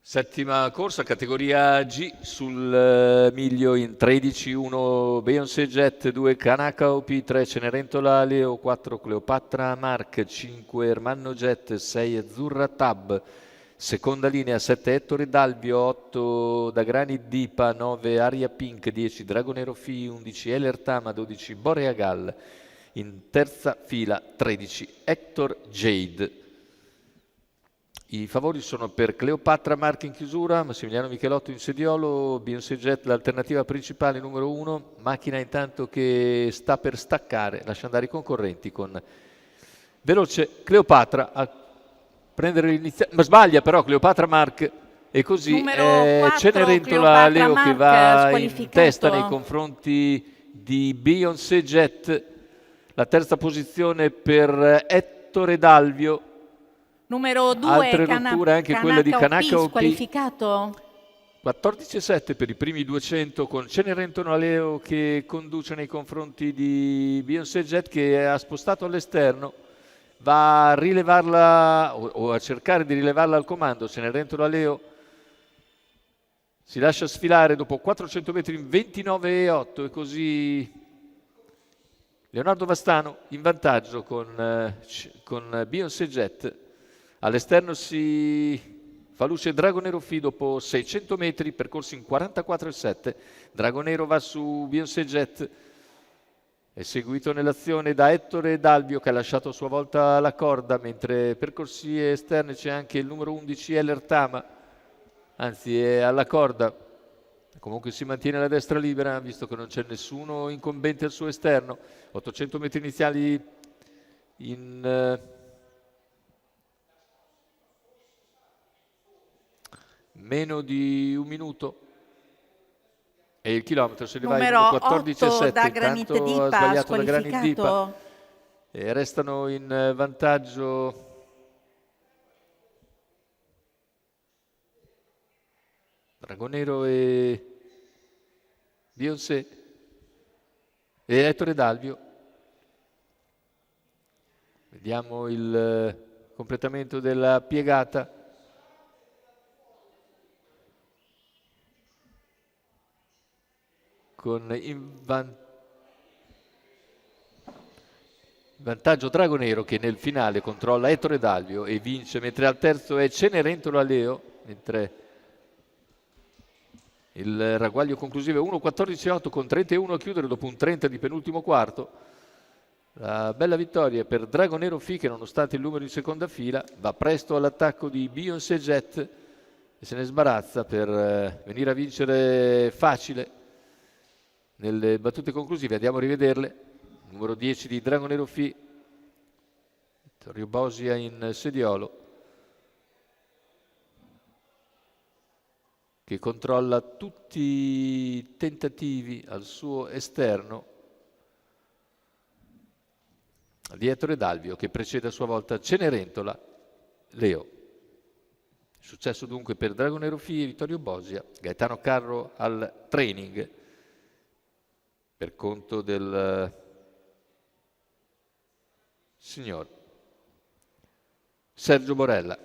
Settima corsa, categoria G sul miglio in 13-1 Beyoncé Jet, 2 Kanaka OP, 3 Cenerentola Leo, 4 Cleopatra Mark, 5 Ermanno Jet, 6 Azzurra Tab, seconda linea 7 Ettore Dalvio, 8 Dagrani Dipa, 9 Aria Pink, 10 Dragonero Fi, 11 Eler Tama, 12 Boreagal, in terza fila 13 Hector Jade. I favori sono per Cleopatra Mark in chiusura, Massimiliano Michelotto in sediolo, Beyoncé Jet l'alternativa principale numero 1, macchina intanto che sta per staccare, lascia andare i concorrenti con veloce Cleopatra a prendere l'iniziativa, ma sbaglia però Cleopatra Mark e così Numero 4, Cenerentola Leo Cleopatra che Mark, va in squalificato. testa nei confronti di Beyoncé Jet, la terza posizione per Ettore Dalvio. Numero 2, Altre rotture anche quella di Kanaka OP, squalificato. 14,7 per i primi 200 con Cenerentola Leo che conduce nei confronti di Beyoncé Jet che ha spostato all'esterno, va a rilevarla o a cercare di rilevarla al comando. Cenerentola Leo si lascia sfilare dopo 400 metri in 29,8 e così Leonardo Vastano in vantaggio con Beyoncé Jet. All'esterno si fa luce Dragonero Fi dopo 600 metri percorsi in 44,7. Dragonero va su Beyoncé Jet, è seguito nell'azione da Ettore Dalvio che ha lasciato a sua volta la corda, mentre per corsie esterne c'è anche il numero 11 Eler Tama, anzi è alla corda, comunque si mantiene la destra libera visto che non c'è nessuno incombente al suo esterno. 800 metri iniziali in meno di un minuto e il chilometro se ne va in Numero 14,7. da Granit Intanto ha Dipa, sbagliato da Granit Dipa squalificato. e restano in vantaggio Dragonero e Beyoncé e Ettore Dalvio. Vediamo il completamento della piegata. Con in vantaggio Dragonero che nel finale controlla Ettore Dalvio e vince, mentre al terzo è Cenerentola Leo, mentre il ragguaglio conclusivo è 1,14,8 con 31 a chiudere dopo un 30 di penultimo quarto. La bella vittoria per Dragonero Fi che nonostante il numero in seconda fila va presto all'attacco di Beyoncé Jet e se ne sbarazza per venire a vincere facile nelle battute conclusive. Andiamo a rivederle. Numero 10 di Dragonero Fi, Vittorio Bosia in sediolo che controlla tutti i tentativi al suo esterno di Ettore Dalvio che precede a sua volta Cenerentola Leo. Successo dunque per Dragonero Fi e Vittorio Bosia. Gaetano Carro al training per conto del signor Sergio Borella.